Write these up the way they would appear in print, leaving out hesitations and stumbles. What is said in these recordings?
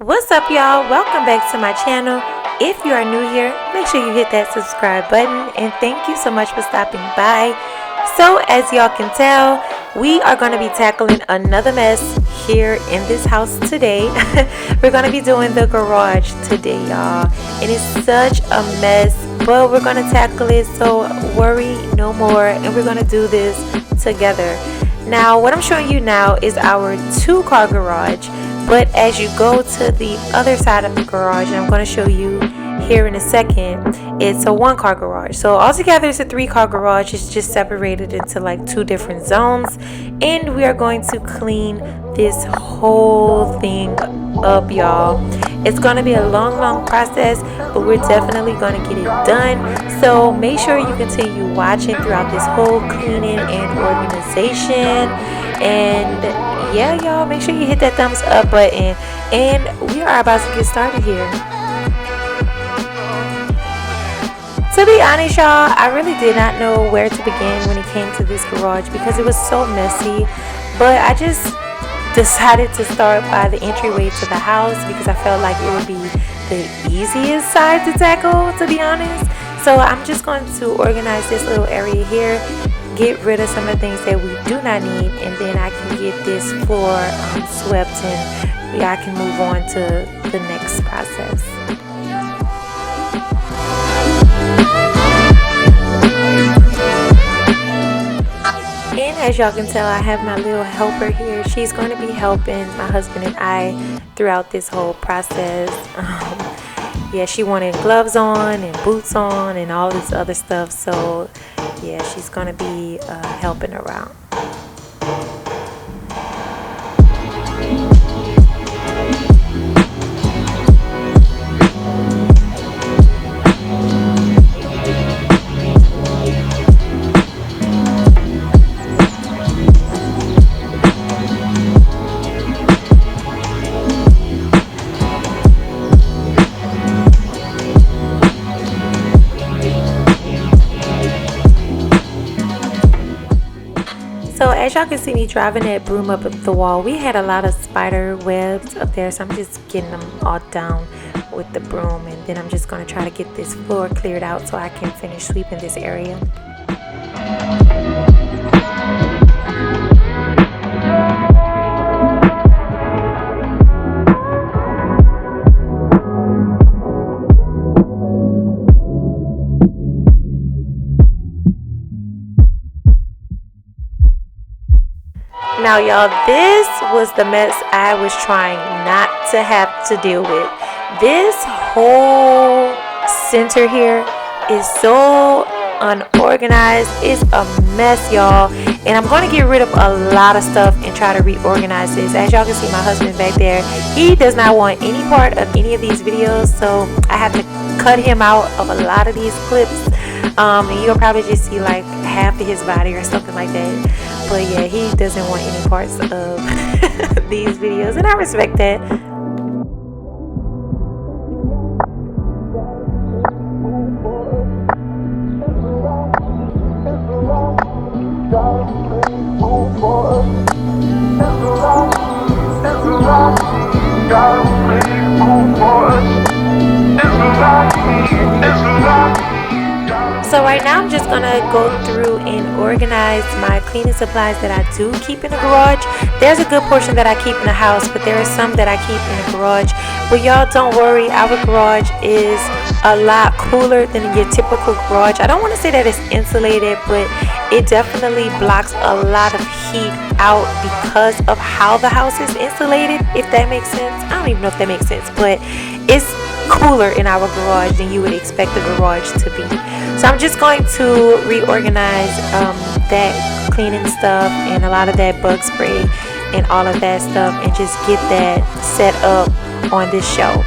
What's up, y'all? Welcome back to my channel. If you are new here, make sure you hit that subscribe button, and thank you so much for stopping by. So as y'all can tell, we are going to be tackling another mess here in this house today. We're going to be doing the garage today, y'all, and it's such a mess, but we're going to tackle it, so worry no more, and we're going to do this together. Now what I'm showing you now is our 2-car garage, but as you go to the other side of the garage, and I'm going to show you here in a second, it's a 1-car garage. So altogether it's a 3-car garage. It's just separated into like 2 different zones, and we are going to clean this whole thing up, y'all. It's going to be a long process, but we're definitely going to get it done. So make sure you continue watching throughout this whole cleaning and organization. And yeah, y'all, make sure you hit that thumbs up button, and we are about to get started here. To be honest, y'all, I really did not know where to begin when it came to this garage because it was so messy, but I just decided to start by the entryway to the house because I felt like it would be the easiest side to tackle, to be honest. So I'm just going to organize this little area here, get rid of some of the things that we do not need, and then I can get this floor swept, and I can move on to the next process. And as y'all can tell, I have my little helper here. She's going to be helping my husband and I throughout this whole process. Yeah, she wanted gloves on and boots on and all this other stuff. So yeah, she's going to be helping around. So as y'all can see me driving that broom up the wall, we had a lot of spider webs up there, so I'm just getting them all down with the broom, and then I'm just going to try to get this floor cleared out so I can finish sweeping this area. Now y'all, this was the mess I was trying not to have to deal with. This whole center here is so unorganized. It's a mess, y'all, and I'm going to get rid of a lot of stuff and try to reorganize this. As y'all can see, my husband back there, he does not want any part of any of these videos, so I have to cut him out of a lot of these clips. And you'll probably just see like half of his body or something like that. But yeah, he doesn't want any parts of these videos, and I respect that. So right now I'm just gonna go through and organize my cleaning supplies that I do keep in the garage. There's a good portion that I keep in the house, but there are some that I keep in the garage. But y'all, don't worry, our garage is a lot cooler than your typical garage. I don't want to say that it's insulated, but it definitely blocks a lot of heat out because of how the house is insulated, if that makes sense. I don't even know if that makes sense, but it's cooler in our garage than you would expect the garage to be. So I'm just going to reorganize that cleaning stuff and a lot of that bug spray and all of that stuff, and just get that set up on this shelf.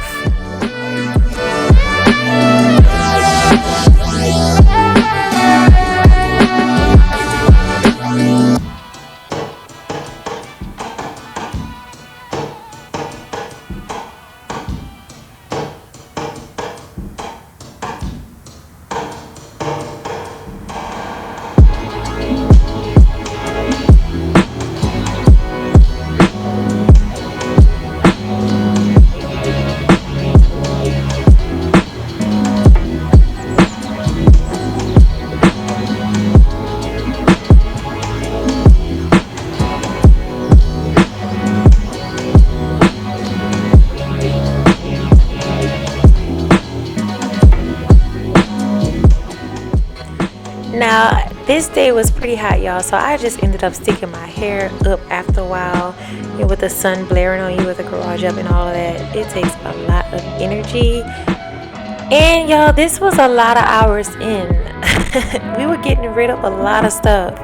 Now, this day was pretty hot, y'all, so I just ended up sticking my hair up after a while. You know, with the sun blaring on you with the garage up and all of that, it takes a lot of energy. And y'all, this was a lot of hours in. We were getting rid of a lot of stuff.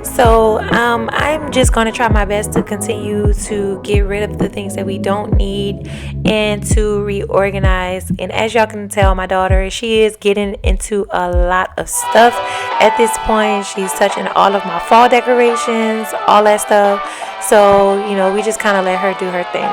So I'm just going to try my best to continue to get rid of the things that we don't need and to reorganize. And as y'all can tell, my daughter, she is getting into a lot of stuff at this point. She's touching all of my fall decorations, all that stuff. So, you know, we just kind of let her do her thing.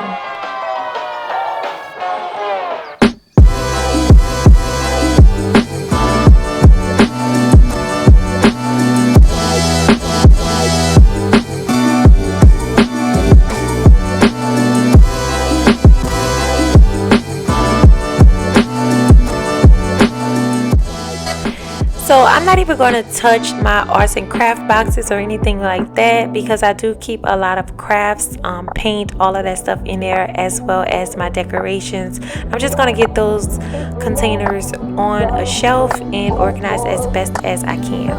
So I'm not even going to touch my arts and craft boxes or anything like that because I do keep a lot of crafts, paint, all of that stuff in there, as well as my decorations. I'm just going to get those containers on a shelf and organize as best as I can.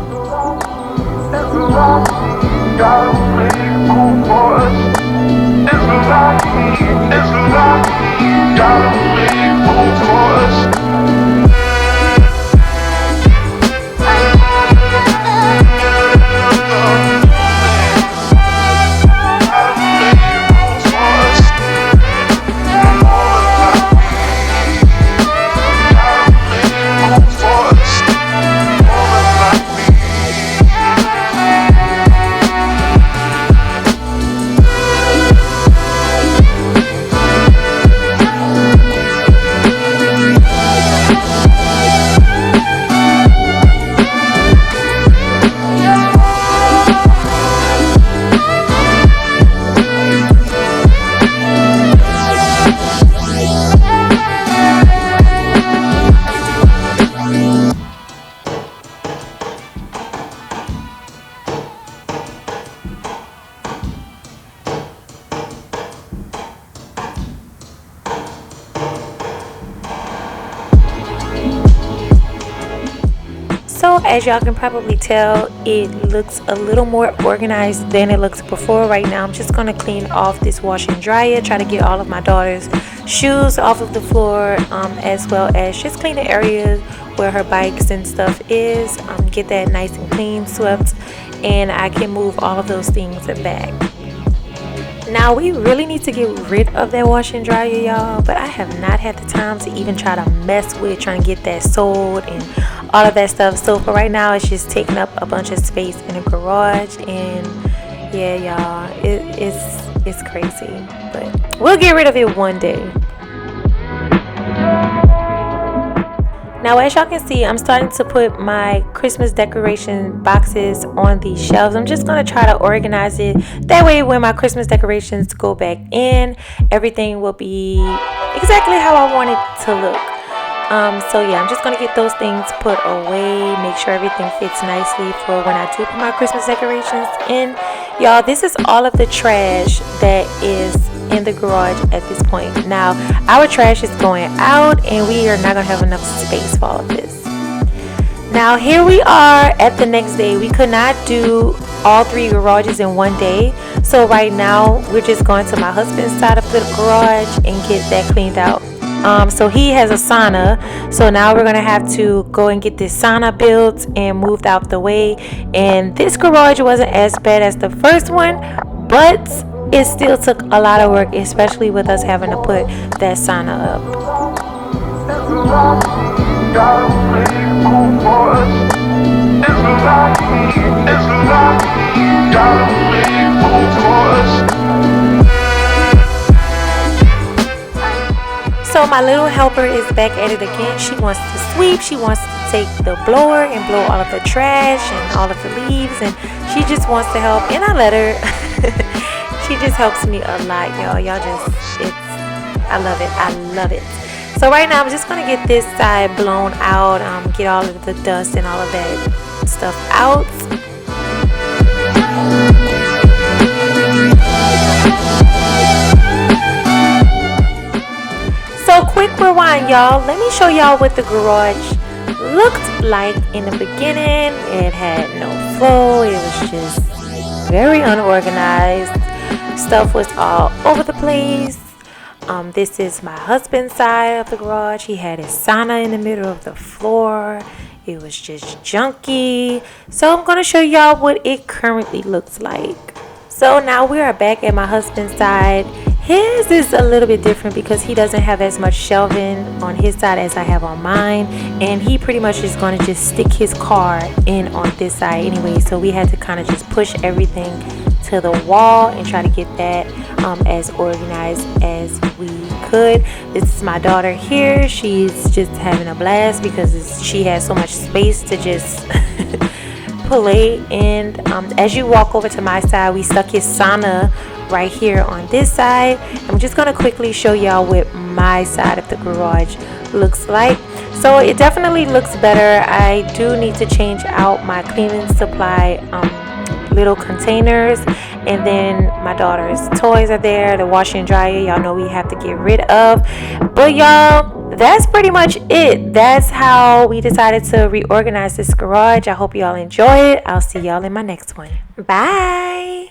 So as y'all can probably tell, it looks a little more organized than it looked before. Right now I'm just going to clean off this wash and dryer, try to get all of my daughter's shoes off of the floor, as well as just clean the areas where her bikes and stuff is, get that nice and clean, swept, and I can move all of those things back. Now we really need to get rid of that wash and dryer, y'all, but I have not had the time to even try to mess with trying to get that sold and all of that stuff. So for right now, it's just taking up a bunch of space in the garage, and yeah, y'all, it's crazy, but we'll get rid of it one day. Now as y'all can see, I'm starting to put my Christmas decoration boxes on these shelves. I'm just going to try to organize it. That way when my Christmas decorations go back in, everything will be exactly how I want it to look. So yeah, I'm just going to get those things put away, make sure everything fits nicely for when I do put my Christmas decorations in. Y'all, this is all of the trash that is in the garage at this point. Now our trash is going out and we are not going to have enough space for all of this. Now here we are at the next day. We could not do all three garages in one day, so right now we're just going to my husband's side of the garage and get that cleaned out. So he has a sauna, so now we're gonna have to go and get this sauna built and moved out the way. And this garage wasn't as bad as the first one, but it still took a lot of work, especially with us having to put that sauna up. So my little helper is back at it again. She wants to sweep. She wants to take the blower and blow all of the trash and all of the leaves, and she just wants to help, and I let her. She just helps me a lot, y'all. I love it. I love it. So right now I'm just gonna get this side blown out, get all of the dust and all of that stuff out. So quick rewind, y'all. Let me show y'all what the garage looked like in the beginning. It had no flow. It was just very unorganized. Stuff was all over the place. This is my husband's side of the garage. He had his sauna in the middle of the floor. It was just junky. So I'm going to show y'all what it currently looks like. So now we are back at my husband's side. His is a little bit different because he doesn't have as much shelving on his side as I have on mine, and he pretty much is going to just stick his car in on this side anyway, so we had to kind of just push everything to the wall and try to get that as organized as we could. This is my daughter here. She's just having a blast because she has so much space to just play. And as you walk over to my side, we stuck his sauna right here on this side. I'm just going to quickly show y'all what my side of the garage looks like. So it definitely looks better. I do need to change out my cleaning supply little containers, and then my daughter's toys are there, the washer and dryer, y'all know we have to get rid of. But y'all, that's pretty much it. That's how we decided to reorganize this garage. I hope y'all enjoy it. I'll see y'all in my next one. Bye.